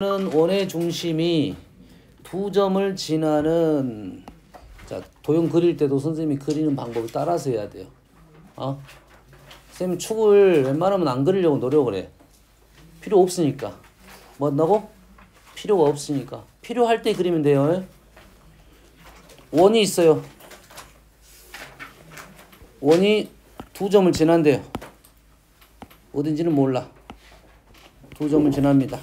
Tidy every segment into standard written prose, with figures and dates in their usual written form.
원의 중심이 두 점을 지나는 자 도형 그릴 때도 선생님이 그리는 방법을 따라서 해야 돼요. 선생님 축을 웬만하면 안 그리려고 노력을 해. 필요 없으니까. 뭐 한다고? 필요가 없으니까. 필요할 때 그리면 돼요. 원이 있어요. 원이 두 점을 지난대요. 어딘지는 몰라. 두 점을 지납니다.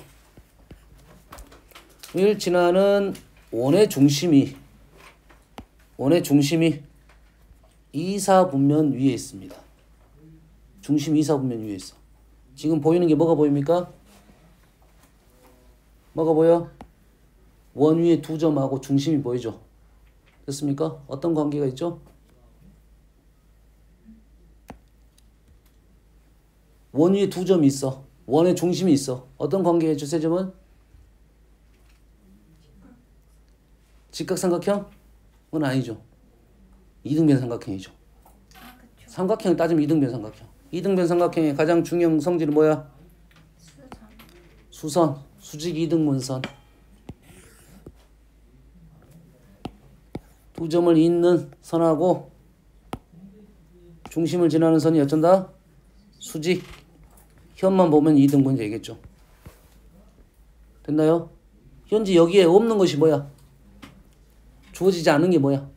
을 지나는 원의 중심이 이사분면 위에 있습니다. 중심 이사분면 위에 있어. 지금 보이는 게 뭐가 보입니까? 뭐가 보여? 원 위에 두 점하고 중심이 보이죠? 됐습니까? 어떤 관계가 있죠? 원 위에 두 점이 있어. 원의 중심이 있어. 어떤 관계가 있죠? 세 점은? 직각삼각형? 그건 아니죠. 이등변 삼각형이죠. 삼각형을 따지면 이등변 삼각형. 이등변 삼각형의 가장 중요한 성질은 뭐야? 수선. 수직 이등분선. 두 점을 잇는 선하고 중심을 지나는 선이 어쩐다? 수직. 현만 보면 이등분 되겠죠. 됐나요? 현재 여기에 없는 것이 뭐야? 주어지지 않은 게 뭐야?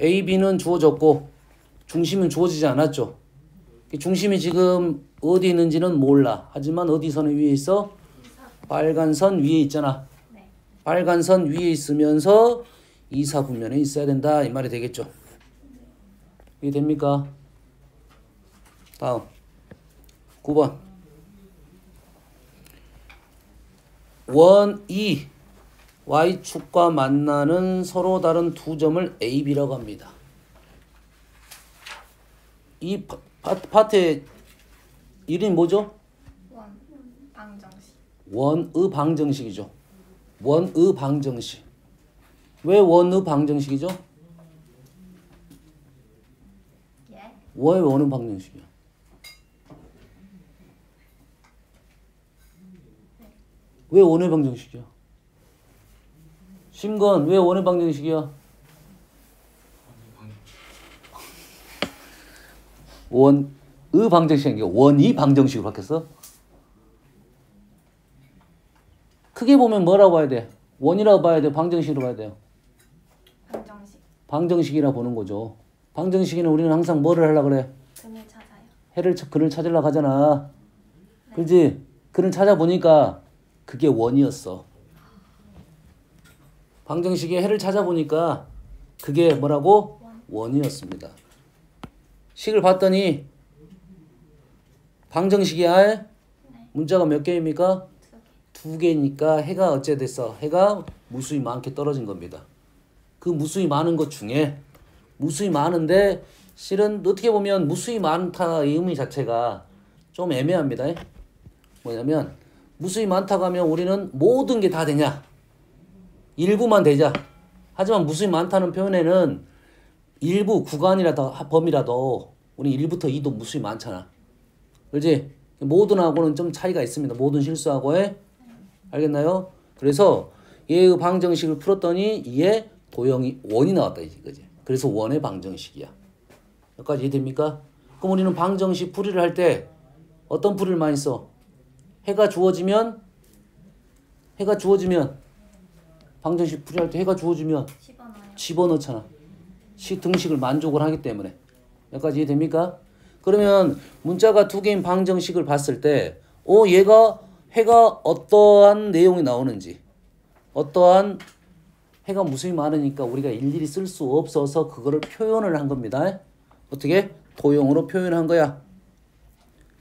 A, B는 주어졌고 중심은 주어지지 않았죠. 중심이 지금 어디 있는지는 몰라. 하지만 어디 선 위에 있어? 빨간 선 위에 있잖아. 빨간 선 위에 있으면서 이사분면에 있어야 된다. 이 말이 되겠죠. 이해 됩니까? 다음 9번 원, 2 Y축과 만나는 서로 다른 두 점을 A, B라고 합니다. 이 파트의 이름이 뭐죠? 원의 방정식이죠. 원의 방정식. 왜 원의 방정식이죠? 왜 원의 방정식이야? 왜 원의 방정식이야? 심건 왜 원의 방정식이야? 원의 방정식이 아니라 원이 방정식으로 바뀌었어? 크게 보면 뭐라고 봐야 돼? 원이라고 봐야 돼? 방정식으로 봐야 돼요? 방정식이라 보는 거죠. 방정식에는 우리는 항상 뭐를 하려고 그래? 근을 찾으려고 하잖아. 그렇지? 근을 찾아보니까 그게 원이었어. 방정식의 해를 찾아보니까 그게 뭐라고? 원이었습니다. 식을 봤더니 방정식이야. 문자가 몇 개입니까? 두 개니까 해가 어째 됐어? 해가 무수히 많게 떨어진 겁니다. 그 무수히 많은 것 중에 무수히 많은데 실은 어떻게 보면 무수히 많다 이 의미 자체가 좀 애매합니다. 뭐냐면 무수히 많다고 하면 우리는 모든 게 다 되냐? 일부만 되자. 하지만 무수히 많다는 표현에는 일부 구간이라도 범위라도 우리 1부터 2도 무수히 많잖아. 그렇지? 모든하고는 좀 차이가 있습니다. 모든 실수하고의. 알겠나요? 그래서 얘의 방정식을 풀었더니 얘 도형이 원이 나왔다 이거지. 그래서 원의 방정식이야. 여기까지 이해됩니까? 그럼 우리는 방정식 풀이를 할 때 어떤 풀이를 많이 써? 해가 주어지면 방정식 풀이할 때 해가 주어지면 집어넣잖아. 등식을 만족을 하기 때문에. 여기까지 이해됩니까? 그러면 문자가 두 개인 방정식을 봤을 때 해가 어떠한 내용이 나오는지 어떠한 해가 무수히 많으니까 우리가 일일이 쓸 수 없어서 그거를 표현을 한 겁니다. 어떻게? 도형으로 표현한 거야.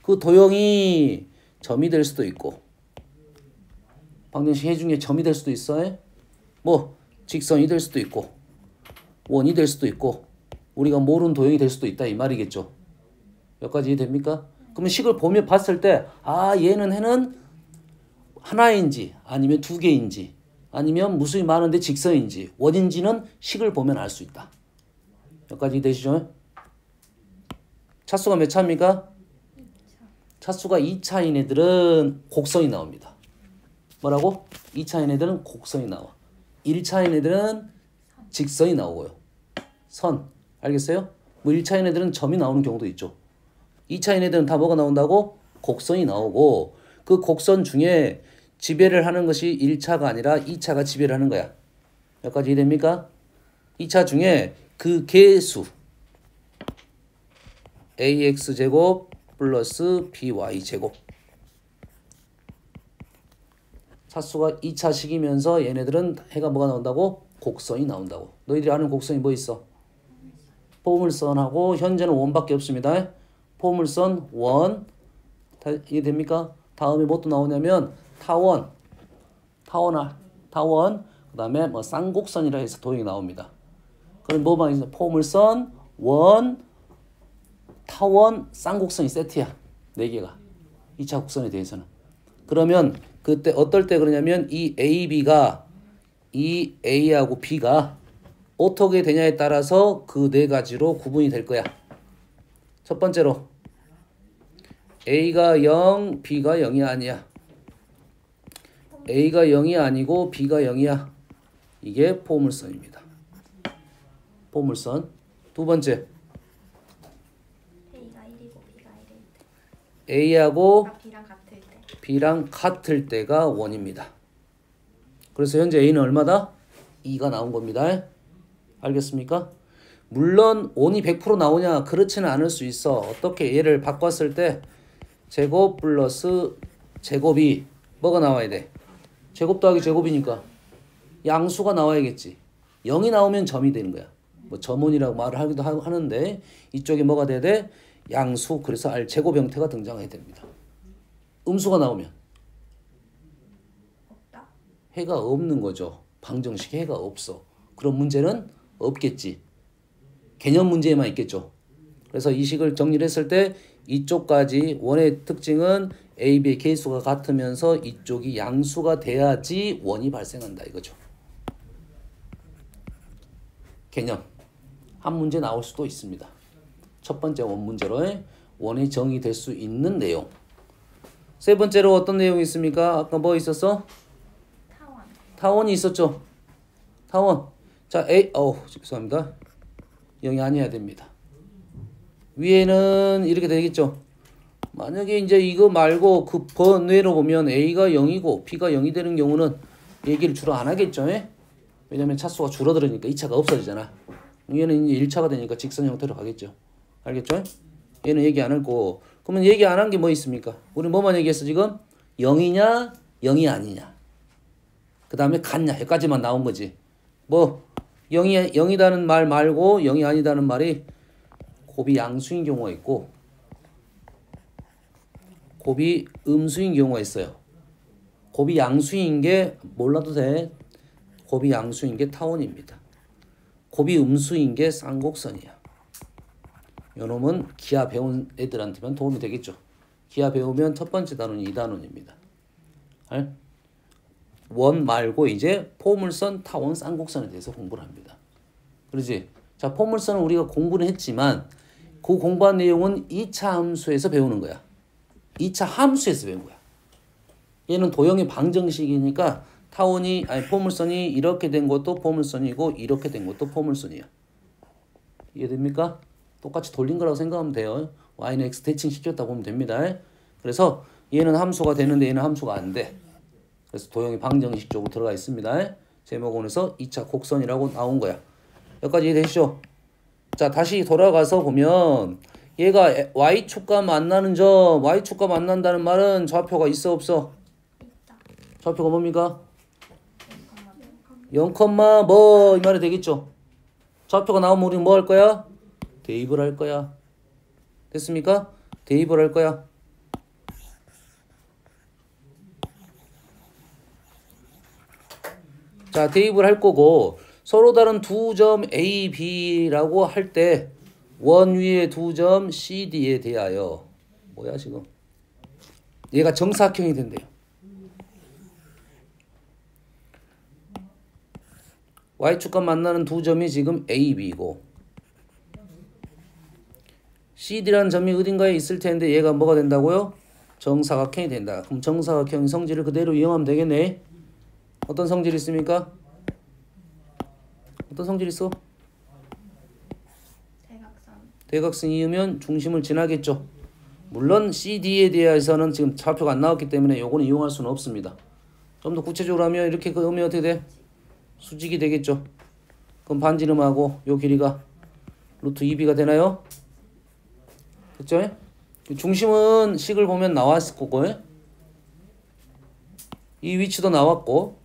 그 도형이 점이 될 수도 있고 방정식 해 중에 점이 될 수도 있어. 뭐 직선이 될 수도 있고 원이 될 수도 있고 우리가 모르는 도형이 될 수도 있다 이 말이겠죠. 여기까지 이해됩니까? 그러면 식을 보면 봤을 때 얘는 해는 하나인지 아니면 두 개인지 아니면 무수히 많은데 직선인지 원인지는 식을 보면 알 수 있다. 여기까지 이해되시죠? 차수가 몇 차입니까? 차수가 2차인 애들은 곡선이 나옵니다. 뭐라고? 2차인 애들은 곡선이 나와. 1차인 애들은 직선이 나오고요. 선. 알겠어요? 뭐 1차인 애들은 점이 나오는 경우도 있죠. 2차인 애들은 다 뭐가 나온다고? 곡선이 나오고 그 곡선 중에 지배를 하는 것이 1차가 아니라 2차가 지배를 하는 거야. 몇 가지 이해됩니까? 2차 중에 그 개수 ax제곱 플러스 by제곱 차수가 2차식이면서 얘네들은 해가 뭐가 나온다고? 곡선이 나온다고. 너희들이 아는 곡선이 뭐 있어? 포물선하고 현재는 원밖에 없습니다. 포물선 원 다 이해됩니까? 다음에 뭐 또 나오냐면 타원 그 다음에 뭐 쌍곡선이라 해서 도형이 나옵니다. 그럼 뭐만 있어? 포물선 원 타원 쌍곡선이 세트야. 4개가 2차 곡선에 대해서는. 그러면 그때 어떨 때 그러냐면 이 A하고 B가 어떻게 되냐에 따라서 그 4가지로 구분이 될 거야. 첫 번째로 A가 0, B가 0이 아니야. A가 0이 아니고 B가 0이야. 이게 포물선입니다. 포물선. 두 번째 A가 1이고 B가 1일 때. A하고 B랑 같을 때. B랑 같을 때가 원입니다. 그래서 현재 A는 얼마다? 2가 나온 겁니다. 알겠습니까? 물론 원이 100% 나오냐? 그렇지는 않을 수 있어. 어떻게 얘를 바꿨을 때 제곱 플러스 제곱이 뭐가 나와야 돼? 제곱 더하기 제곱이니까 양수가 나와야겠지. 0이 나오면 점이 되는 거야. 뭐 점원이라고 말을 하기도 하는데 이쪽에 뭐가 돼야 돼? 양수. 그래서 R 제곱 형태가 등장해야 됩니다. 음수가 나오면 없다. 해가 없는 거죠. 방정식에 해가 없어. 그런 문제는 없겠지. 개념 문제에만 있겠죠. 그래서 이 식을 정리를 했을 때 이쪽까지 원의 특징은 A, B의 개수가 같으면서 이쪽이 양수가 돼야지 원이 발생한다 이거죠. 개념. 한 문제 나올 수도 있습니다. 첫 번째 원 문제로 원이 정의될 수 있는 내용. 세 번째로 어떤 내용이 있습니까? 아까 뭐 있었어? 타원. 타원이 있었죠. 타원. 자, 죄송합니다. 0이 아니어야 됩니다. 위에는 이렇게 되겠죠. 만약에 이제 이거 말고 그 번외로 보면 A가 0이고 B가 0이 되는 경우는 얘기를 주로 안 하겠죠. 왜냐면 차수가 줄어들으니까 2차가 없어지잖아. 얘는 이제 1차가 되니까 직선 형태로 가겠죠. 알겠죠? 얘는 얘기 안 할 거고. 그러면 얘기 안 한 게 뭐 있습니까? 우리 뭐만 얘기했어 지금? 0이냐 0이 아니냐. 그 다음에 같냐 여기까지만 나온 거지. 뭐 0이다는 말 말고 0이 아니다는 말이 곱이 양수인 경우가 있고 곱이 음수인 경우가 있어요. 곱이 양수인 게 몰라도 돼. 곱이 양수인 게 타원입니다. 곱이 음수인 게 쌍곡선이야. 요놈은 기하 배운 애들한테만 도움이 되겠죠. 기하 배우면 첫 번째 단원이 2단원입니다. 원 말고 이제 포물선, 타원, 쌍곡선에 대해서 공부를 합니다. 그러지? 자, 포물선은 우리가 공부는 했지만 그 공부한 내용은 2차 함수에서 배우는 거야. 2차 함수에서 배운 거야. 얘는 도형의 방정식이니까 포물선이 이렇게 된 것도 포물선이고 이렇게 된 것도 포물선이야. 이해됩니까? 똑같이 돌린 거라고 생각하면 돼요. y는 x 대칭 시켰다고 보면 됩니다. 그래서 얘는 함수가 되는데 얘는 함수가 안 돼. 그래서 도형이 방정식 쪽으로 들어가 있습니다. 제목원에서 2차 곡선이라고 나온 거야. 여기까지 이해되시죠? 자, 다시 돌아가서 보면 얘가 y축과 만나는 점, y축과 만난다는 말은 좌표가 있어 없어? 있다. 좌표가 뭡니까? 0, 뭐 이 말이 되겠죠? 좌표가 나오면 우리는 뭐 할 거야? 대입을 할 거야. 됐습니까? 대입을 할 거야. 자, 대입을 할 거고 서로 다른 두 점 A, B라고 할 때 원 위에 두 점 C, D에 대하여 뭐야 지금? 얘가 정사각형이 된대요. Y축과 만나는 두 점이 지금 A, B고 CD라는 점이 어딘가에 있을 텐데 얘가 뭐가 된다고요? 정사각형이 된다. 그럼 정사각형 성질을 그대로 이용하면 되겠네. 어떤 성질이 있습니까? 어떤 성질이 있어? 대각선. 대각선이면 중심을 지나겠죠. 물론 CD에 대해서는 지금 좌표가 안 나왔기 때문에 요거는 이용할 수는 없습니다. 좀 더 구체적으로 하면 이렇게 그으면 어떻게 돼? 수직이 되겠죠. 그럼 반지름하고 요 길이가 루트 2b가 되나요? 됐죠? 중심은 식을 보면 나왔을 거고 이 위치도 나왔고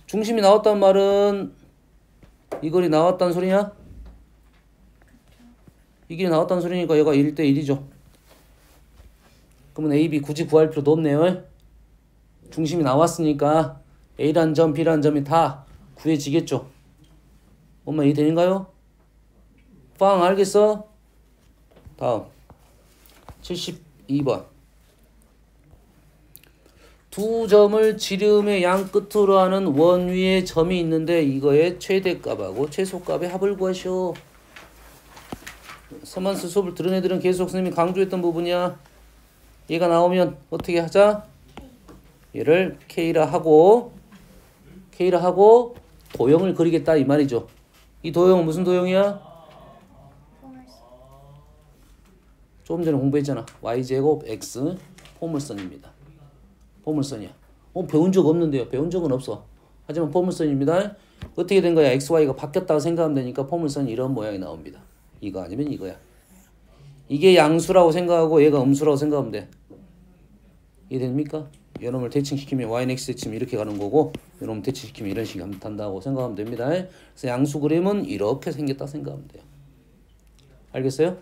중심이 나왔단 말은 이 거리 나왔다는 소리냐? 이 길이 나왔다는 소리니까 얘가 1대 1이죠. 그러면 A, B 굳이 구할 필요도 없네요. 중심이 나왔으니까 A란 점, B란 점이 다 구해지겠죠. 엄마 이해되는가요? 빵 알겠어? 다음 72번 두 점을 지름의 양 끝으로 하는 원 위에 점이 있는데 이거의 최대값하고 최소값의 합을 구하시오. 서만스 수업을 들은 애들은 계속 선생님이 강조했던 부분이야. 얘가 나오면 어떻게 하자? 얘를 K라 하고 도형을 그리겠다 이 말이죠. 이 도형은 무슨 도형이야? 포물선. 조금 전에 공부했잖아. y제곱 x 포물선입니다. 포물선이야. 배운 적 없는데요. 배운 적은 없어. 하지만 포물선입니다. 어떻게 된 거야? xy가 바뀌었다고 생각하면 되니까 포물선이 이런 모양이 나옵니다. 이거 아니면 이거야. 이게 양수라고 생각하고 얘가 음수라고 생각하면 돼. 이해됩니까? 이놈을 대칭시키면 y는 x 대칭 이렇게 가는 거고 이놈을 대칭시키면 이런 식이 한다고 생각하면 됩니다. 그래서 양수 그림은 이렇게 생겼다 생각하면 돼요. 알겠어요?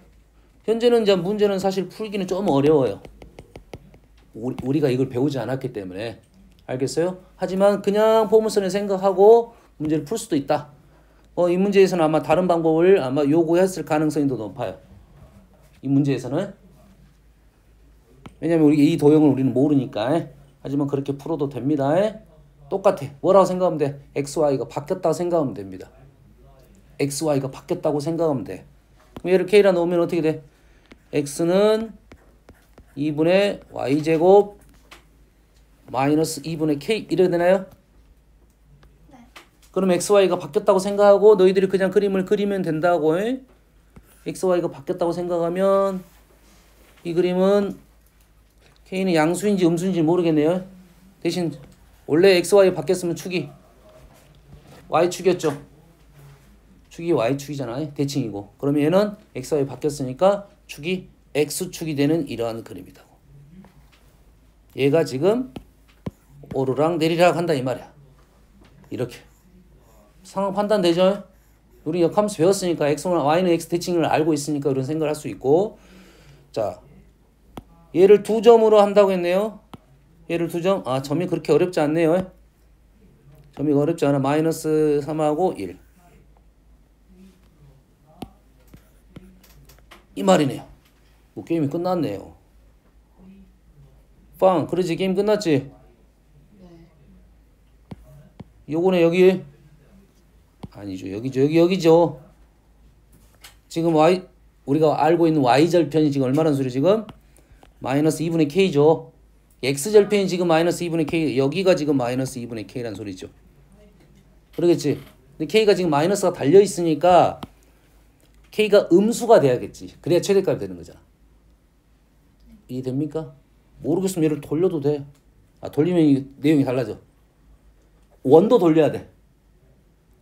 현재는 이제 문제는 사실 풀기는 좀 어려워요. 우리가 이걸 배우지 않았기 때문에. 알겠어요? 하지만 그냥 포물선을 생각하고 문제를 풀 수도 있다. 이 문제에서는 아마 다른 방법을 아마 요구했을 가능성이 더 높아요. 이 문제에서는. 왜냐면 이 도형을 우리는 모르니까. 하지만 그렇게 풀어도 됩니다. 똑같아. 뭐라고 생각하면 돼? XY가 바뀌었다고 생각하면 됩니다. XY가 바뀌었다고 생각하면 돼. 그럼 얘를 K라 놓으면 어떻게 돼? X는 2분의 Y제곱 마이너스 2분의 K 이래 되나요? 네. 그럼 XY가 바뀌었다고 생각하고 너희들이 그냥 그림을 그리면 된다고. XY가 바뀌었다고 생각하면 이 그림은 K는 양수인지 음수인지 모르겠네요. 대신 원래 XY 바뀌었으면 축이 Y축이었죠. 축이 Y축이잖아요. 대칭이고. 그러면 얘는 XY 바뀌었으니까 축이 X축이 되는 이러한 그림이다. 얘가 지금 오르락 내리락 한다 이 말이야. 이렇게. 상황 판단 되죠? 우리 역함수 배웠으니까 Y는 X 대칭을 알고 있으니까 이런 생각을 할 수 있고. 자, 얘를 두 점으로 한다고 했네요. 얘를 두 점. 점이 그렇게 어렵지 않네요. 점이 어렵지 않아. 마이너스 3하고 1. 이 말이네요. 게임이 끝났네요. 빵. 그러지 게임 끝났지? 요거네 여기. 아니죠. 여기죠. 지금 우리가 알고 있는 Y절편이 지금 얼마라는 소리 지금? 마이너스 2분의 K죠. X절편이 지금 마이너스 2분의 K. 여기가 지금 마이너스 2분의 K라는 소리죠. 그러겠지? 근데 K가 지금 마이너스가 달려있으니까 K가 음수가 돼야겠지. 그래야 최대값이 되는 거잖아. 이해됩니까? 모르겠으면 얘를 돌려도 돼. 돌리면 이 내용이 달라져. 원도 돌려야 돼.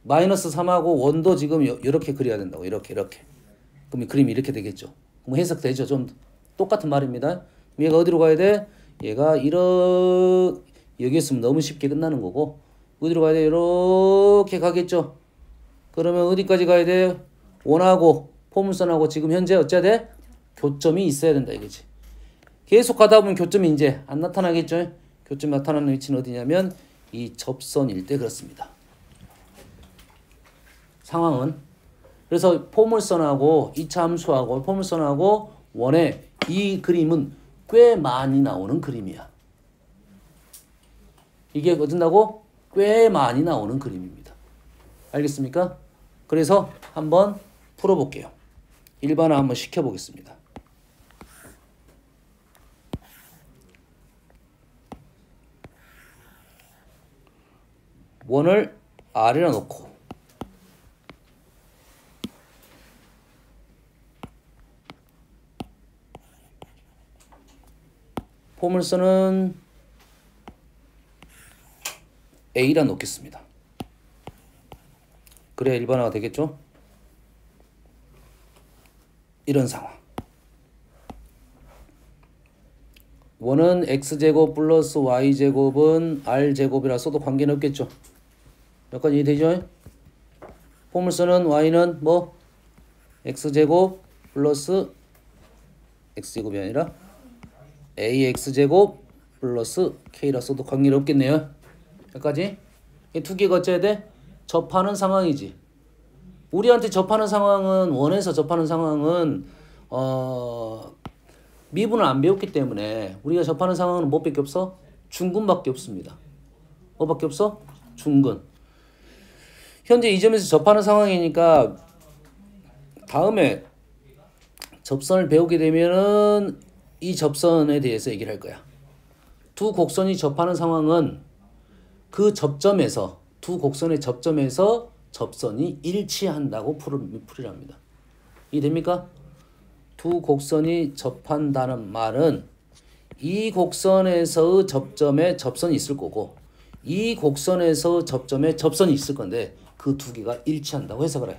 마이너스 3하고 원도 지금 이렇게 그려야 된다고. 이렇게. 그럼 그림이 이렇게 되겠죠. 그럼 해석되죠. 좀 똑같은 말입니다. 얘가 어디로 가야 돼? 얘가 여기 있으면 너무 쉽게 끝나는 거고 어디로 가야 돼? 이렇게 가겠죠. 그러면 어디까지 가야 돼? 원하고 포물선하고 지금 현재 어째야 돼? 교점이 있어야 된다 이거지. 계속 가다 보면 교점이 이제 안 나타나겠죠. 교점이 나타나는 위치는 어디냐면 이 접선일 때 그렇습니다. 상황은 그래서 포물선하고 2차 함수하고 포물선하고 원의 이 그림은 꽤 많이 나오는 그림이야. 이게 어딘다고? 꽤 많이 나오는 그림입니다. 알겠습니까? 그래서 한번 풀어볼게요. 일반화 한번 시켜보겠습니다. 원을 R이라 놓고 포물선은 A라 놓겠습니다. 그래야 일반화가 되겠죠? 이런 상황. 원은 x제곱 플러스 y제곱은 r제곱이라 써도 관계는 없겠죠? 여기까지 이해되죠? 포물선은 y는 뭐? x제곱 플러스 x제곱이 아니라 ax제곱 플러스 k라 써도 관계는 없겠네요. 여기까지? 이 두 개가 어째야 돼? 접하는 상황이지. 우리한테 접하는 상황은 원에서 접하는 상황은 미분을 안 배웠기 때문에 우리가 접하는 상황은 뭐밖에 없어? 중근밖에 없습니다. 뭐밖에 없어? 중근. 현재 이 점에서 접하는 상황이니까 다음에 접선을 배우게 되면은 이 접선에 대해서 얘기를 할 거야. 두 곡선이 접하는 상황은 그 접점에서 두 곡선의 접점에서 접선이 일치한다고 풀이랍니다. 이해됩니까? 두 곡선이 접한다는 말은 이 곡선에서의 접점에 접선이 있을 거고 이 곡선에서 접점에 접선이 있을 건데 그 두 개가 일치한다고 해석을 해.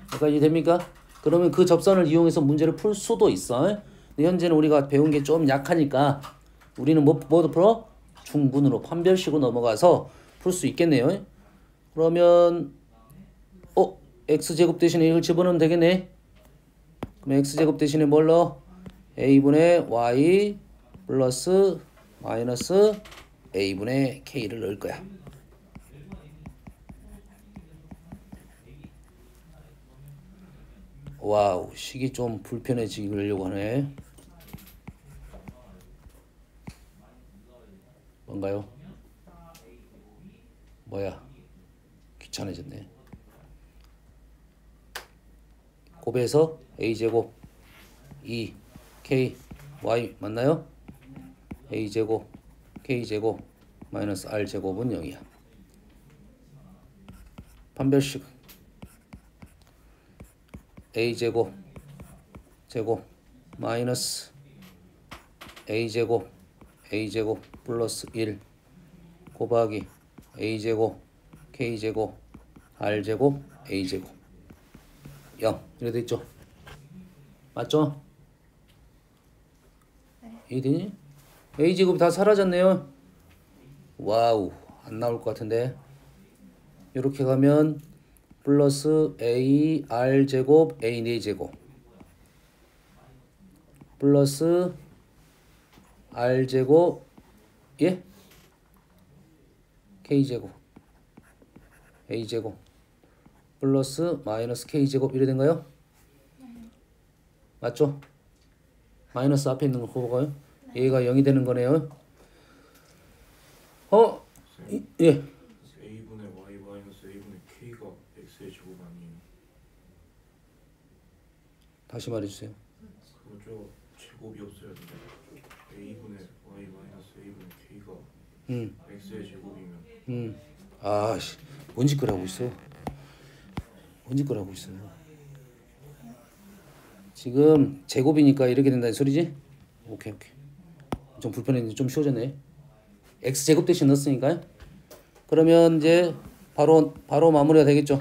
그러니까 이해됩니까? 그러면 그 접선을 이용해서 문제를 풀 수도 있어. 근데 현재는 우리가 배운 게 좀 약하니까 우리는 뭐도 풀어? 중분으로 판별식으로 넘어가서 풀 수 있겠네요. 그러면 x제곱 대신에 이걸 집어넣으면 되겠네. 그럼 x제곱 대신에 뭘 넣어? a분의 y 플러스 마이너스 a분의 k를 넣을 거야. 와우, 식이 좀 불편해지려고 하네. 뭔가요? 뭐야? 귀찮아졌네. 곱해서 a제곱 2k y 맞나요? a제곱 k제곱 마이너스 r제곱은 0이야. 판별식 a제곱 제곱 마이너스 a제곱 플러스 1 곱하기 a제곱 k제곱 r제곱 a제곱 0 이렇게 돼있죠? 맞죠? 이해되니? a제곱이 다 사라졌네요. 와우, 안 나올 것 같은데. 이렇게 가면 플러스 a r제곱 a 4제곱 플러스 r제곱 예? k제곱 a제곱 플러스 마이너스 k제곱 이래 된가요? 맞죠? 마이너스 앞에 있는 거 그거가요? 얘가 0이 되는 거네요. 예. a분의 y 마이너스 a분의 k가 x의 제곱 아니에요? 다시 말해주세요. 그거죠. 제곱이 없어야 돼요. a분의 y 마이너스 a분의 k가 x의 제곱이면 아씨, 뭔 짓거리 하고 있어? 뭔 짓거리 하고 있어요? 지금 제곱이니까 이렇게 된다는 소리지? 오케이. 좀 불편했는데 좀 쉬워졌네. x제곱 대신 넣었으니까요. 그러면 이제 바로 마무리가 되겠죠.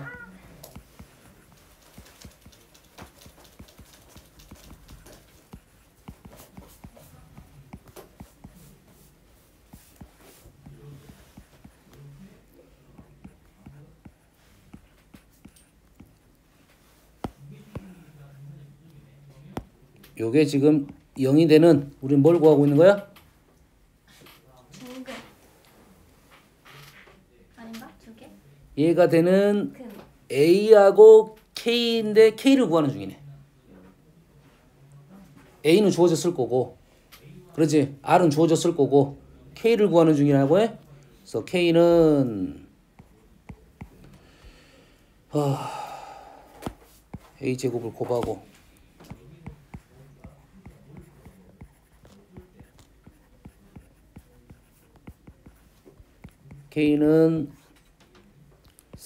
요게 지금 0이 되는 우리는 뭘 구하고 있는 거야? 중근 아닌가? 두 개? 얘가 되는 근 A하고 K인데 K를 구하는 중이네. A는 주어졌을 거고, 그렇지? R은 주어졌을 거고 K를 구하는 중이라고 해. 그래서 K는 A 제곱을 곱하고 K는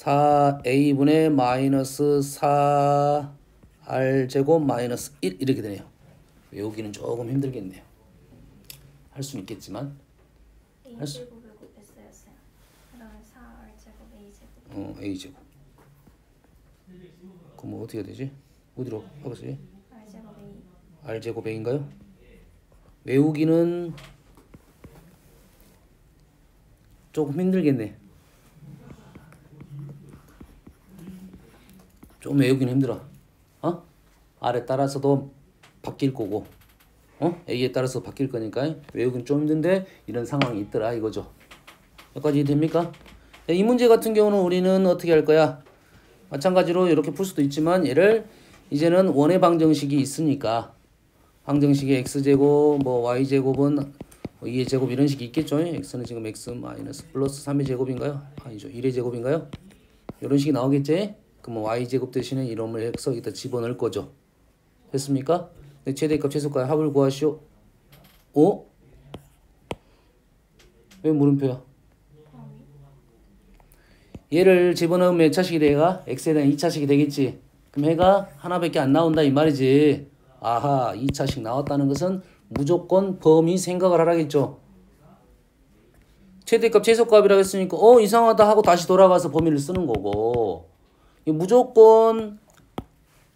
4a분의 마이너스 4r제곱 마이너스 1 이렇게 되네요. 외우기는 조금 힘들겠네요. 할 수는 있겠지만 A제곱을 곱했어요. 그다음에 4R제곱 A제곱 a제곱. 그럼 뭐 어떻게 되지? 어디로 하겠어요? R제곱 A r제곱 a인가요? 외우기는 조금 힘들겠네. 좀 외우기는 힘들어. r에 따라서도 바뀔 거고 a에 따라서 바뀔 거니까 외우기는 좀 힘든데 이런 상황이 있더라 이거죠. 여기까지 됩니까? 이 문제 같은 경우는 우리는 어떻게 할 거야? 마찬가지로 이렇게 풀 수도 있지만 얘를 이제는 원의 방정식이 있으니까 방정식의 x제곱 뭐 y제곱은 2의 제곱 이런 식이 있겠죠. x는 지금 x 마이너스 플러스 3의 제곱인가요? 아니죠. 1의 제곱인가요? 이런 식이 나오겠지? 그럼 y제곱 대신에 이름을 해서 여기다 집어넣을 거죠. 됐습니까? 네, 최대값 최소값 합을 구하시오. 왜 물음표야? 얘를 집어넣으면 몇 차식이 돼가? x에 대한 2차식이 되겠지. 그럼 해가 하나밖에 안 나온다 이 말이지. 아하, 2차식 나왔다는 것은 무조건 범위 생각을 하라겠죠. 최대값 최소값이라고 했으니까 이상하다 하고 다시 돌아가서 범위를 쓰는 거고 무조건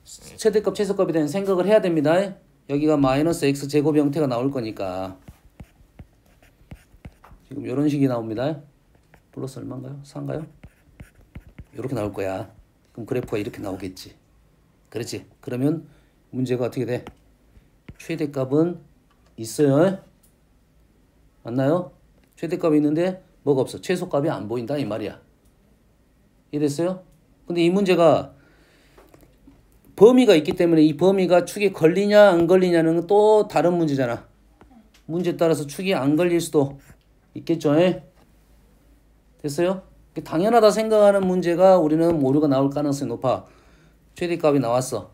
최대값 최소값에 대한 생각을 해야 됩니다. 여기가 마이너스 x 제곱 형태가 나올 거니까 지금 이런 식이 나옵니다. 플러스 얼마인가요? 4인가요? 이렇게 나올 거야. 그럼 그래프가 이렇게 나오겠지. 그렇지? 그러면 문제가 어떻게 돼? 최대값은 있어요. 맞나요? 최대값이 있는데 뭐가 없어? 최소값이 안 보인다 이 말이야. 이해됐어요? 근데 이 문제가 범위가 있기 때문에 이 범위가 축에 걸리냐 안 걸리냐는 또 다른 문제잖아. 문제에 따라서 축이 안 걸릴 수도 있겠죠. 됐어요? 당연하다 생각하는 문제가 우리는 오류가 나올 가능성이 높아. 최대값이 나왔어.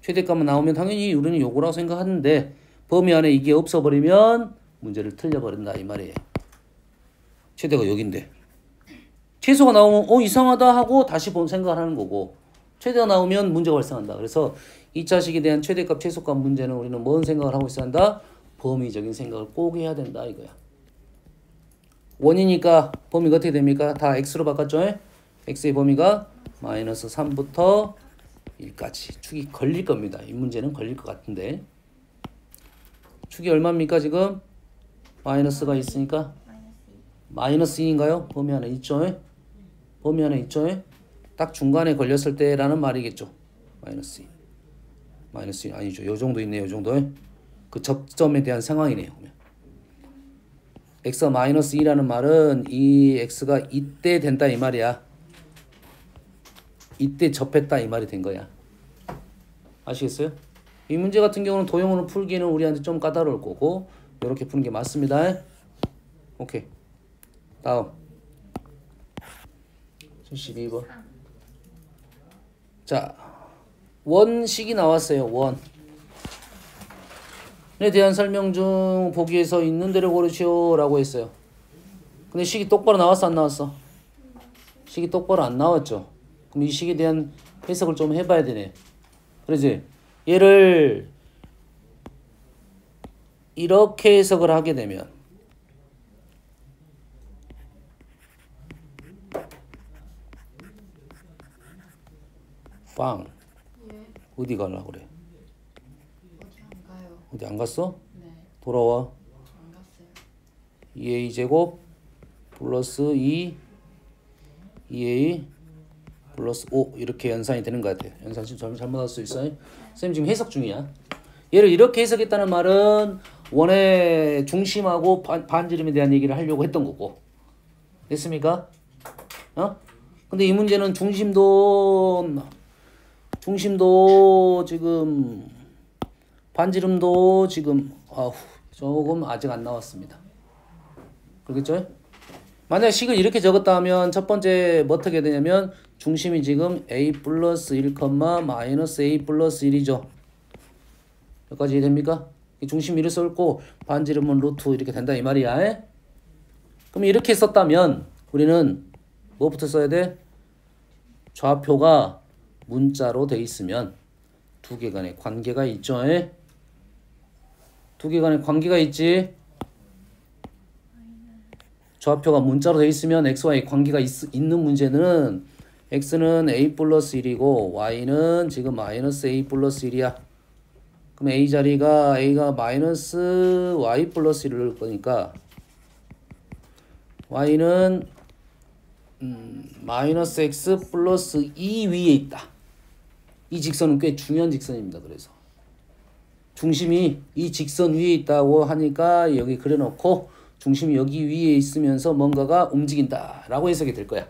최대값만 나오면 당연히 우리는 요거라고 생각하는데 범위 안에 이게 없어버리면 문제를 틀려버린다 이 말이에요. 최대가 여긴데 최소가 나오면 이상하다 하고 다시 생각을 하는 거고 최대가 나오면 문제가 발생한다. 그래서 2차식에 대한 최대값 최소값 문제는 우리는 뭔 생각을 하고 있어야 한다? 범위적인 생각을 꼭 해야 된다 이거야. 원이니까 범위가 어떻게 됩니까? 다 x로 바꿨죠? x의 범위가 마이너스 3부터 1까지 축이 걸릴 겁니다. 이 문제는 걸릴 것 같은데 축이 얼마입니까 지금? 마이너스가 있으니까 마이너스 2인가요? 범위 안에 있죠? 범위 안에 있죠? 딱 중간에 걸렸을 때라는 말이겠죠. 마이너스 2. 마이너스 2 아니죠. 요 정도 있네요. 요 정도. 그 접점에 대한 상황이네요. x가 마이너스 2라는 말은 이 x가 이때 된다 이 말이야. 이때 접했다 이 말이 된 거야. 아시겠어요? 이 문제 같은 경우는 도형으로 풀기는 우리한테 좀 까다로울 거고 이렇게 푸는 게 맞습니다. 오케이. 다음 12번. 자, 원식이 나왔어요. 원에 대한 설명 중 보기에서 있는 대로 고르시오 라고 했어요. 근데 식이 똑바로 나왔어 안 나왔어? 식이 똑바로 안 나왔죠. 그럼 이 식에 대한 해석을 좀 해봐야 되네. 그러지? 얘를 이렇게 해석을 하게 되면 빵 어디 가려고 그래? 어디 안 가요? 어디 안 갔어? 네, 돌아와. 안 갔어요. 2a 제곱 플러스 2a 플러스 5 이렇게 연산이 되는 것 같아요. 연산 지금 잘못할 수 있어요. 선생님 지금 해석 중이야. 얘를 이렇게 해석했다는 말은 원의 중심하고 반지름에 대한 얘기를 하려고 했던 거고. 됐습니까? 근데 이 문제는 중심도 지금 반지름도 지금 조금 아직 안 나왔습니다. 그렇겠죠? 만약 식을 이렇게 적었다 하면 첫 번째 뭐 어떻게 되냐면 중심이 지금 a 플러스 1, 마이너스 a 플러스 1이죠. 여기까지 이해됩니까? 중심이 이렇게 써있고 반지름은 루트 이렇게 된다 이 말이야. 그럼 이렇게 썼다면 우리는 뭐부터 써야 돼? 좌표가 문자로 돼 있으면 두 개 간의 관계가 있죠. 두 개 간의 관계가 있지. 좌표가 문자로 돼 있으면 xy 관계가 있는 문제는 x는 a 플러스 1이고 y는 지금 마이너스 a 플러스 1이야. 그럼 a 자리가 a가 마이너스 y 플러스 1을 넣을 거니까 y는 마이너스 x 플러스 2 위에 있다. 이 직선은 꽤 중요한 직선입니다. 그래서 중심이 이 직선 위에 있다고 하니까 여기 그려놓고 중심이 여기 위에 있으면서 뭔가가 움직인다 라고 해석이 될 거야.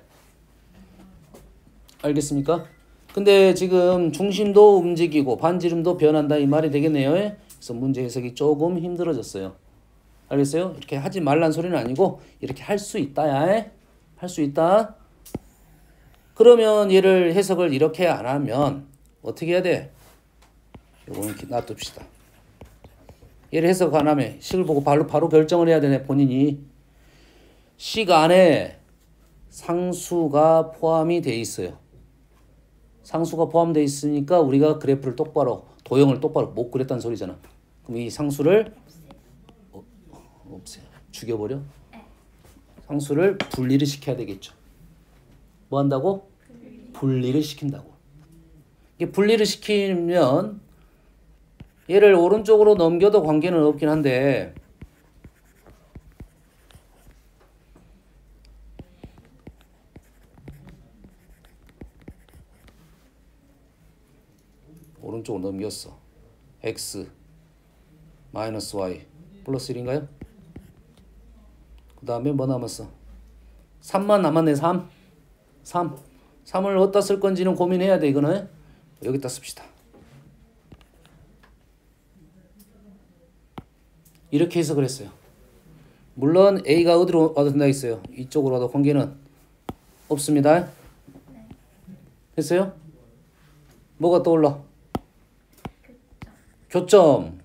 알겠습니까? 근데 지금 중심도 움직이고 반지름도 변한다 이 말이 되겠네요. 그래서 문제 해석이 조금 힘들어졌어요. 알겠어요? 이렇게 하지 말란 소리는 아니고 이렇게 할 수 있다야. 할 수 있다. 그러면 얘를 해석을 이렇게 안 하면 어떻게 해야 돼? 요거는 놔둡시다. 얘를 해석 안 하면 식을 보고 바로 결정을 해야 되네. 본인이 식 안에 상수가 포함이 돼 있어요. 상수가 포함되어 있으니까 우리가 그래프를 똑바로 도형을 똑바로 못 그렸다는 소리잖아. 그럼 이 상수를 없애요. 죽여버려? 상수를 분리를 시켜야 되겠죠. 뭐 한다고? 분리를 시킨다고. 이게 분리를 시키면 얘를 오른쪽으로 넘겨도 관계는 없긴 한데 오른쪽으로 넘겼어. x 마이너스 y 플러스 1인가요? 그 다음에 뭐 남았어? 3만 남았네. 3을 어디다 쓸 건지는 고민해야 돼. 이거는 여기다 씁시다. 이렇게 해석을 했어요. 물론 A가 어디로 와도 된다 했어요. 이쪽으로 와도 관계는 없습니다. 됐어요? 뭐가 떠올라? 교점.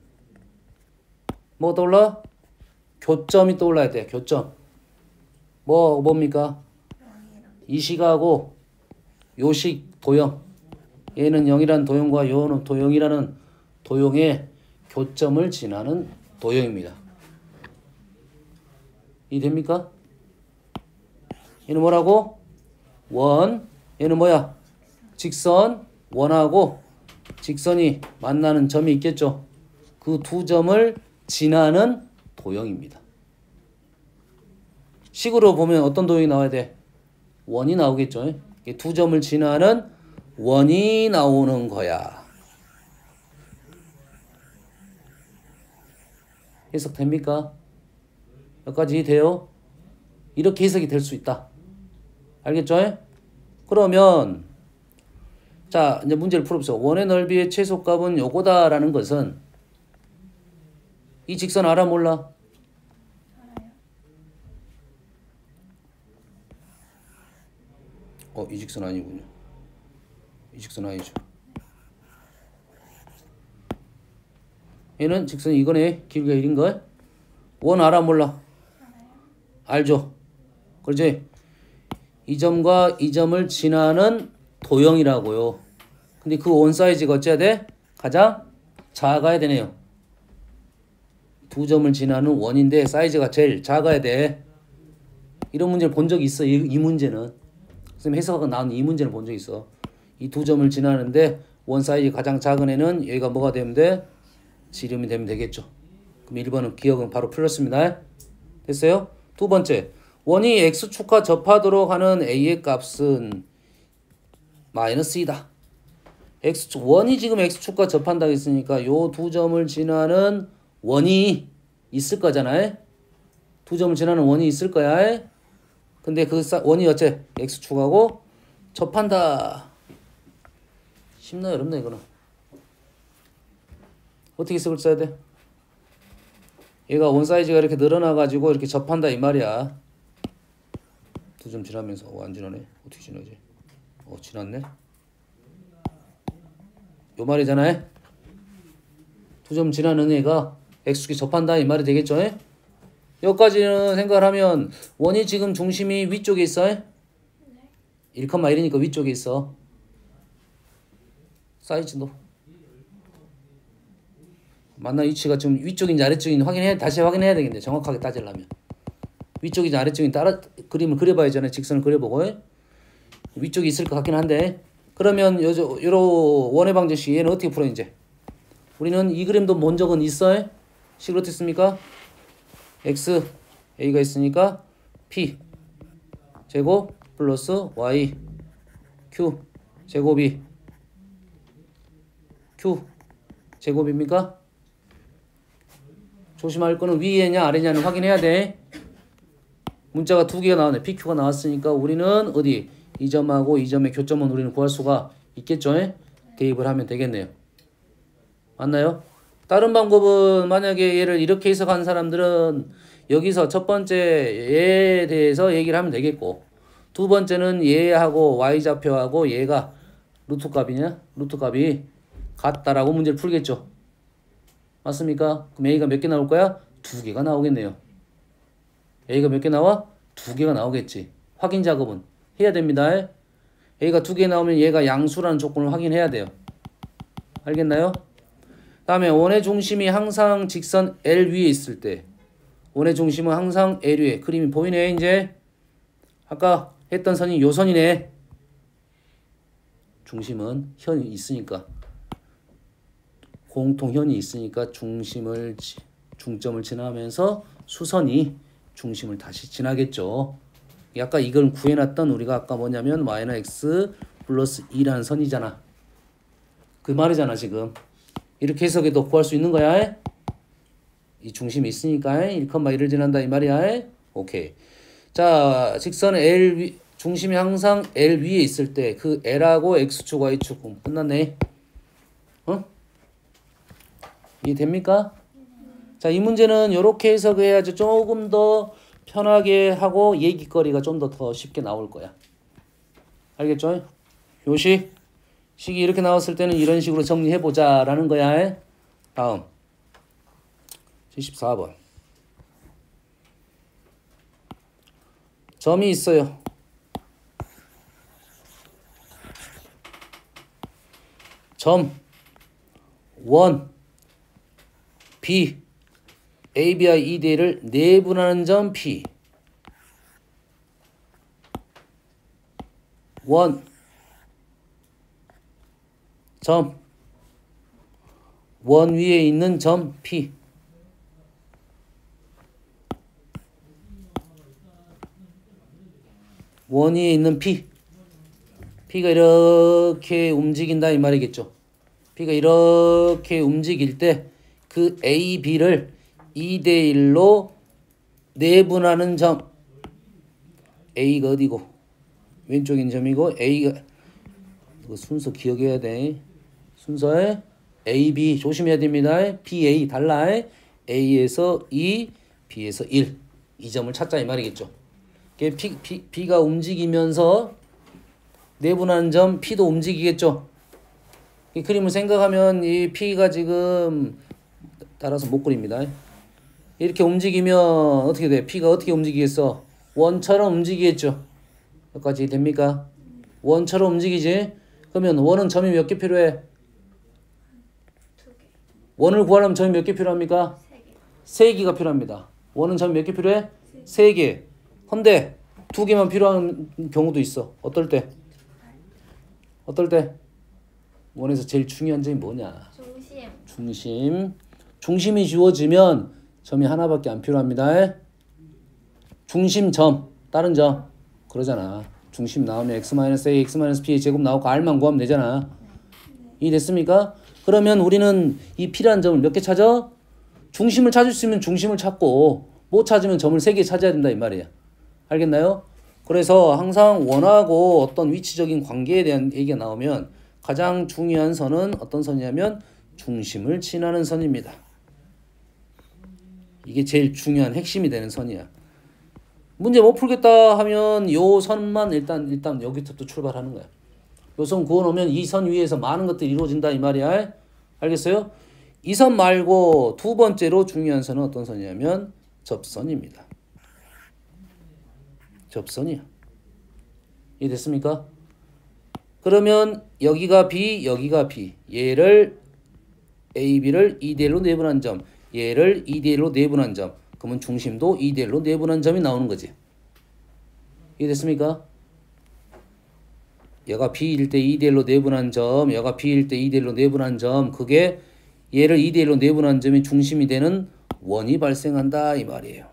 뭐가 떠올라? 교점이 떠올라야 돼. 교점. 뭡니까? 이 식하고 요식 도형. 얘는 0이라는 도형과 요는 도형이라는 도형의 교점을 지나는 도형입니다. 이해됩니까? 얘는 뭐라고? 원. 얘는 뭐야? 직선. 원하고 직선이 만나는 점이 있겠죠. 그 두 점을 지나는 도형입니다. 식으로 보면 어떤 도형이 나와야 돼? 원이 나오겠죠. 두 점을 지나는 원이 나오는 거야. 해석됩니까? 여기까지 돼요? 이렇게 해석이 될 수 있다. 알겠죠? 그러면 자 이제 문제를 풀어보세요. 원의 넓이의 최소값은 요거다라는 것은 이 직선 알아 몰라? 이 직선 아니군요. 이 직선 아니죠. 얘는 직선이 이거네. 길이가 1인걸? 원 알아 몰라? 알죠? 그렇지? 이 점과 이 점을 지나는 도형이라고요. 근데 그 원 사이즈가 어째야 돼? 가장 작아야 되네요. 두 점을 지나는 원인데 사이즈가 제일 작아야 돼. 이런 문제를 본 적이 있어. 이 문제는. 선생님 해석하고 나온 이 문제를 본 적이 있어. 이 두 점을 지나는데 원 사이즈 가장 작은 애는 얘가 뭐가 되면 돼? 지름이 되면 되겠죠. 그럼 1번은 기억은 바로 풀렸습니다. 됐어요? 두 번째. 원이 x축과 접하도록 하는 a의 값은 마이너스 2다. x축, 원이 지금 x축과 접한다고 했으니까 요 두 점을 지나는 원이 있을 거잖아요. 두 점을 지나는 원이 있을 거야. 근데 그 원이 어째? x축하고 접한다. 쉽나 어렵나 이거는? 어떻게 해석을 써야 돼? 얘가 원 사이즈가 이렇게 늘어나가지고 이렇게 접한다 이 말이야. 두 점 지나면서 안 지나네. 어떻게 지나지? 지났네. 요 말이잖아요. 두 점 지나는 애가 x축에 접한다 이 말이 되겠죠? 여기까지는 생각을 하면 원이 지금 중심이 위쪽에 있어요? 1,1이니까 위쪽에 있어. 사이즈도 만나 위치가 좀 위쪽인지 아래쪽인지 다시 확인해야 되겠네. 정확하게 따지려면 위쪽인지 아래쪽인지 따라 그림을 그려봐야잖아요. 직선을 그려보고 위쪽이 있을 것 같긴 한데 그러면 요런 원의 방정식 얘는 어떻게 풀어 이제 우리는 이 그림도 본 적은 있어요. 식으로 어떻게 씁니까? x a가 있으니까 p 제곱 플러스 y q 제곱이 q 제곱입니까? 조심할 거는 위에냐 아래냐는 확인해야 돼. 문자가 두 개가 나오네. PQ가 나왔으니까 우리는 어디 이 점하고 이 점의 교점은 우리는 구할 수가 있겠죠? 대입을 하면 되겠네요. 맞나요? 다른 방법은 만약에 얘를 이렇게 해석한 사람들은 여기서 첫 번째 얘에 대해서 얘기를 하면 되겠고 두 번째는 얘하고 y좌표하고 얘가 루트 값이 같다라고 문제를 풀겠죠. 맞습니까? 그럼 A가 몇 개 나올 거야? 2개가 나오겠네요. A가 몇 개 나와? 2개가 나오겠지. 확인 작업은 해야 됩니다. A가 2개 나오면 얘가 양수라는 조건을 확인해야 돼요. 알겠나요? 다음에 원의 중심이 항상 직선 L 위에 있을 때 원의 중심은 항상 L 위에 그림이 보이네. 이제 아까 했던 선이 요 선이네. 중심은 현이 있으니까 공통현이 있으니까 중점을 지나면서 수선이 중심을 다시 지나겠죠. 아까 이걸 구해놨던 우리가 아까 뭐냐면 y는 x 플러스 2라는 선이잖아. 그 말이잖아 지금. 이렇게 해석해도 구할 수 있는 거야. 이 중심이 있으니까 1,1을 지난다 이 말이야. 오케이. 자 직선 L 중심이 항상 L 위에 있을 때 그 L하고 X축 Y축 끝났네. 이해됩니까? 자, 이 문제는 이렇게 해석해야지 조금 더 편하게 하고 얘기거리가 좀 더 쉽게 나올 거야. 알겠죠? 식이 이렇게 나왔을 때는 이런 식으로 정리해보자 라는 거야. 다음 74번 점이 있어요. 점 원 B AB와 ED를 내분하는 점 P 1 점 원 위에 있는 점 P 원 위에 있는 P P가 이렇게 움직인다 이 말이겠죠. P가 이렇게 움직일 때 그 A, B를 2대1로 내분하는 점 A가 어디고 왼쪽인 점이고 A가 이거 순서 기억해야 돼. 순서에 A, B 조심해야 됩니다. B, A 달라. A에서 2, B에서 1 이 점을 찾자 이 말이겠죠. B가 움직이면서 내분하는 점 P도 움직이겠죠. 이 그림을 생각하면 이 P가 지금 따라서 못 그립니다. 이렇게 움직이면 어떻게 돼? P가 어떻게 움직이겠어? 원처럼 움직이겠죠. 여기까지 됩니까? 원처럼 움직이지? 그러면 원은 점이 몇 개 필요해? 2개. 원을 구하려면 점이 몇 개 필요합니까? 3개. 3개가 필요합니다. 원은 점이 몇 개 필요해? 3개. 근데 2개만 필요한 경우도 있어. 어떨 때? 원에서 제일 중요한 점이 뭐냐? 중심이 주어지면 점이 하나밖에 안 필요합니다. 중심점, 다른 점 그러잖아. 중심 나오면 x-a, x-p의 제곱 나오고 r만 구하면 되잖아. 이해됐습니까? 그러면 우리는 이 P라는 점을 몇 개 찾아? 중심을 찾을 수 있으면 중심을 찾고 못 찾으면 점을 3개 찾아야 된다 이 말이야. 알겠나요? 그래서 항상 원하고 어떤 위치적인 관계에 대한 얘기가 나오면 가장 중요한 선은 어떤 선이냐면 중심을 지나는 선입니다. 이게 제일 중요한 핵심이 되는 선이야. 문제 못 풀겠다 하면 요 선만 일단 여기부터 출발하는 거야. 요 선 그어놓으면 이 선 위에서 많은 것들이 이루어진다 이 말이야. 알겠어요? 이 선 말고 두 번째로 중요한 선은 어떤 선이냐면 접선입니다. 접선이야. 이해됐습니까? 그러면 여기가 B, 여기가 B. 얘를 A, B를 2대1로 내분한 점. 얘를 2대1로 내분한 점. 그러면 중심도 2대1로 내분한 점이 나오는 거지. 이해됐습니까? 얘가 B일 때 2대1로 내분한 점, 얘가 B일 때 2대1로 내분한 점, 그게 얘를 2대1로 내분한 점이 중심이 되는 원이 발생한다 이 말이에요.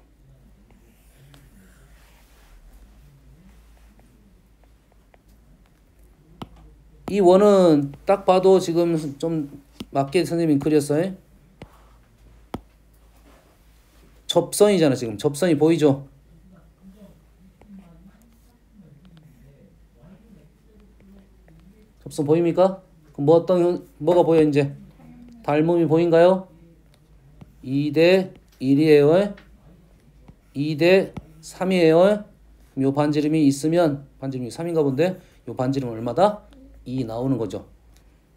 이 원은 딱 봐도 지금 좀 맞게 선생님이 그렸어요. 접선이잖아. 지금 접선이 보이죠? 접선 보입니까? 그럼 뭐가 보여 이제? 닮음이 보인가요? 2대 1이에요. 2대 3이에요. 그럼 요 반지름이 있으면 반지름이 3인가 본데 요 반지름은 얼마다? 2 나오는 거죠.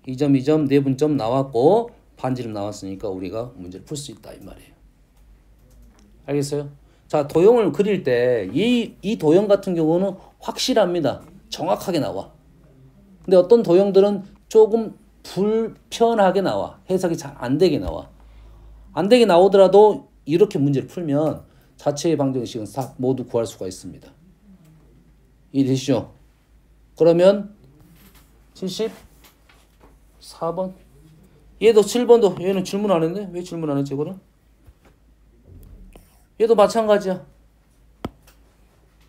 2점 2점 내분점 나왔고 반지름 나왔으니까 우리가 문제를 풀 수 있다 이 말이에요. 알겠어요? 자, 도형을 그릴 때 이 도형 같은 경우는 확실합니다. 정확하게 나와. 근데 어떤 도형들은 조금 불편하게 나와. 해석이 잘 안 되게 나와. 안 되게 나오더라도 이렇게 문제를 풀면 자체의 방정식은 모두 구할 수가 있습니다. 이해되시죠? 그러면 74번. 얘도 7번도 얘는 질문 안 했네? 왜 질문 안 했지 그럼? 얘도 마찬가지야.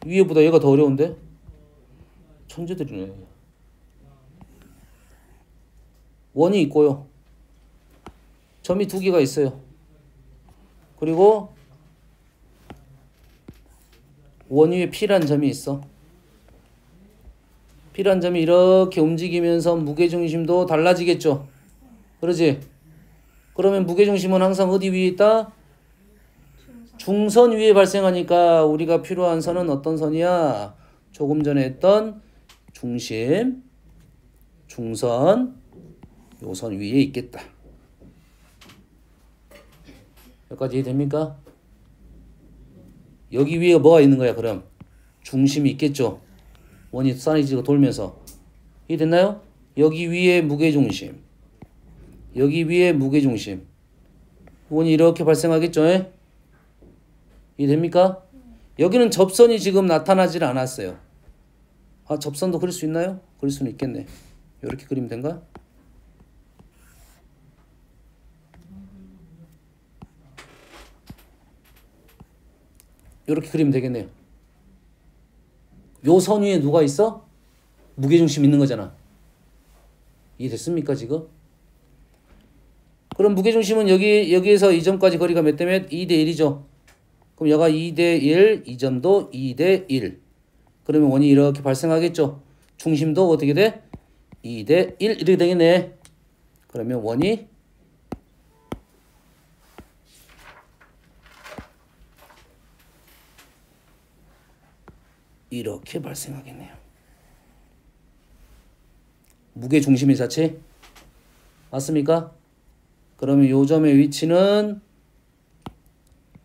위에보다 얘가 더 어려운데? 천재들이네. 원이 있고요. 점이 두 개가 있어요. 그리고 원 위에 P란 점이 있어. P란 점이 이렇게 움직이면서 무게중심도 달라지겠죠. 그러지? 그러면 무게중심은 항상 어디 위에 있다? 중선 위에 발생하니까 우리가 필요한 선은 어떤 선이야? 조금 전에 했던 중심, 중선, 요 선 위에 있겠다. 여기까지 이해됩니까? 여기 위에 뭐가 있는 거야 그럼? 중심이 있겠죠. 원이 사이즈가 돌면서. 이해됐나요? 여기 위에 무게중심, 여기 위에 무게중심. 원이 이렇게 발생하겠죠. 이해됩니까? 여기는 접선이 지금 나타나질 않았어요. 아, 접선도 그릴 수 있나요? 그릴 수는 있겠네. 이렇게 그리면 된가? 이렇게 그리면 되겠네요. 요 선 위에 누가 있어? 무게중심 있는 거잖아. 이해됐습니까 지금? 그럼 무게중심은 여기에서 이 점까지 거리가 몇 대 몇? 2대 1이죠. 그럼 여가 2대 1, 이 점도 2대 1. 그러면 원이 이렇게 발생하겠죠. 중심도 어떻게 돼? 2대 1 이렇게 되겠네. 그러면 원이 이렇게 발생하겠네요. 무게중심의 자체 맞습니까? 그러면 요 점의 위치는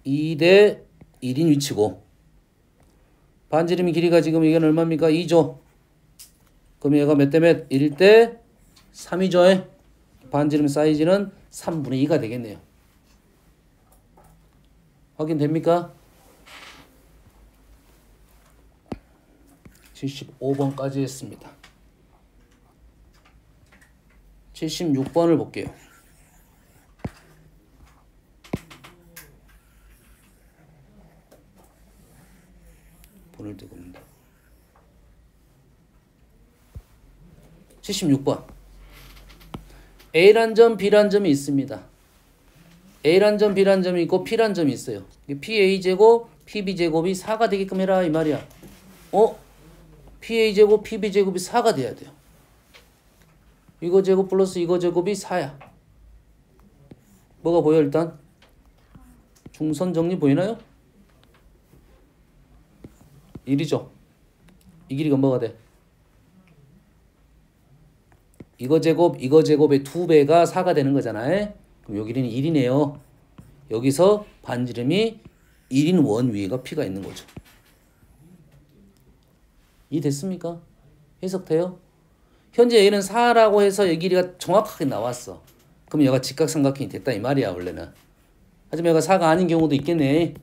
2대 1인 위치고 반지름의 길이가 지금 이건 얼마입니까? 2죠. 그럼 얘가 몇 대 몇? 1대 3이죠. 반지름 사이즈는 3분의 2가 되겠네요. 확인됩니까? 75번까지 했습니다. 76번을 볼게요. 보낼 데가 없는데. 76번. A란 점, B란 점이 있습니다. A란 점, B란 점이 있고 P란 점이 있어요. PA제곱, PB제곱이 4가 되게끔 해라 이 말이야. PA제곱, PB제곱이 4가 돼야 돼요. 이거 제곱 플러스 이거 제곱이 4야. 뭐가 보여 일단? 중선 정리 보이나요? 1이죠. 이 길이가 뭐가 돼? 이거 제곱, 이거 제곱의 2배가 4가 되는 거잖아요. 그럼 요 길이는 1이네요. 여기서 반지름이 1인 원 위에가 P가 있는 거죠. 이해됐습니까? 해석돼요? 현재 얘는 4라고 해서 이 길이가 정확하게 나왔어. 그럼 얘가 직각삼각형이 됐다 이 말이야 원래는. 하지만 얘가 4가 아닌 경우도 있겠네.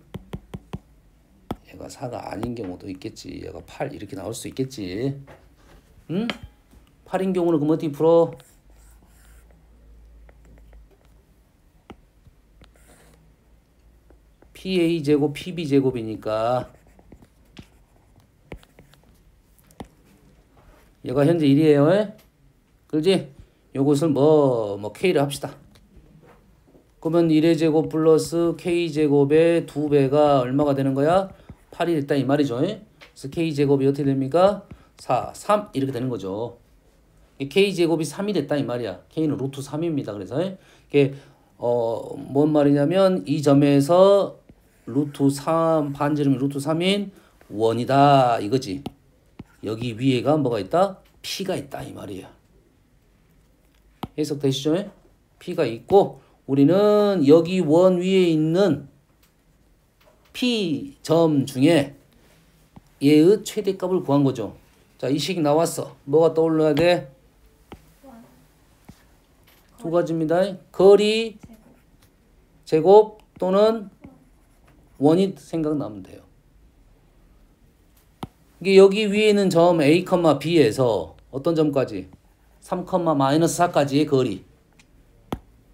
얘가 4가 아닌 경우도 있겠지. 얘가 8 이렇게 나올 수 있겠지. 응? 8인 경우는 그럼 어떻게 풀어? PA제곱 PB제곱이니까 얘가 현재 1이에요. 그렇지? 요것을 뭐 K를 합시다. 그러면 1의 제곱 플러스 K제곱의 2배가 얼마가 되는 거야? 8이 됐다 이 말이죠. 그래서 K제곱이 어떻게 됩니까? 4, 3 이렇게 되는 거죠. K제곱이 3이 됐다 이 말이야. K는 루트 3입니다. 그래서 이게 뭔 말이냐면 이 점에서 루트 3 반지름이 루트 3인 원이다 이거지. 여기 위에가 뭐가 있다? P가 있다 이 말이야. 해석되시죠? P가 있고 우리는 여기 원 위에 있는 P점 중에 얘의 최대값을 구한 거죠. 자, 이 식이 나왔어. 뭐가 떠올라야 돼? 두 가지입니다. 거리 제곱 또는 원이 생각나면 돼요. 이게 여기 위에 있는 점 A, B에서 어떤 점까지? 3, 마이너스 4까지의 거리.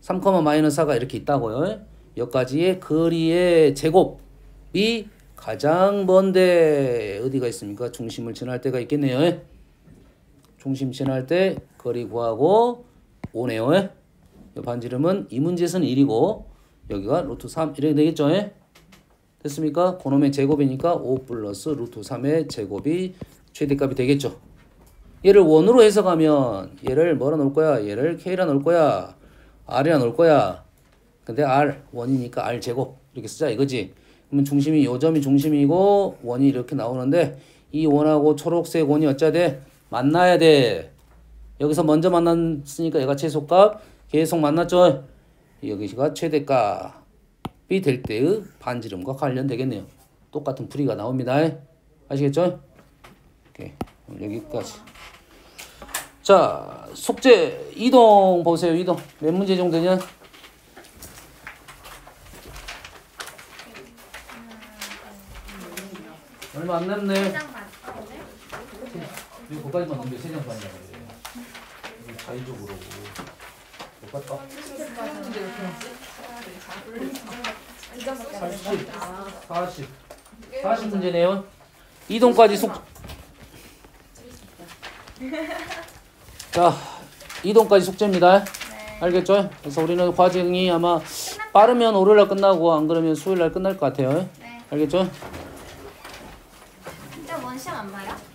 3, 마이너스 4가 이렇게 있다고요. 여기까지의 거리의 제곱이 가장 먼데 어디가 있습니까? 중심을 지날 때가 있겠네요. 중심 지날 때 거리 구하고 5네요. 반지름은 이 문제에서는 1이고 여기가 루트 3 이렇게 되겠죠. 됐습니까? 그놈의 제곱이니까 5 플러스 루트 3의 제곱이 최대값이 되겠죠. 얘를 원으로 해석하면 얘를 뭐라 놓을 거야? 얘를 K라 놓을 거야? R이라 놓을 거야? 근데 R 원이니까 R 제곱 이렇게 쓰자 이거지. 그러면 중심이 요 점이 중심이고 원이 이렇게 나오는데 이 원하고 초록색 원이 어쩌야 돼? 만나야 돼. 여기서 먼저 만났으니까 얘가 최소값 계속 만났죠. 여기가 최대값이 될 때의 반지름과 관련되겠네요. 똑같은 풀이가 나옵니다. 아시겠죠? 오케이. 여기까지. 자, 숙제 이동 보세요. 이동 몇 문제 정도냐? 얼마 안 남네. 세장 맞는데? 이거 거기까지만 넘겨 3장 반이라고 그래요. 이거 자의적으로. 똑같다. 40 문제네요. 이동까지 자, 이동까지 숙제입니다. 네. 알겠죠? 그래서 우리는 과정이 아마 빠르면 월요일날 끝나고 안 그러면 수요일날 끝날 것 같아요. 네. 알겠죠? 진짜 원 시험 안 봐요?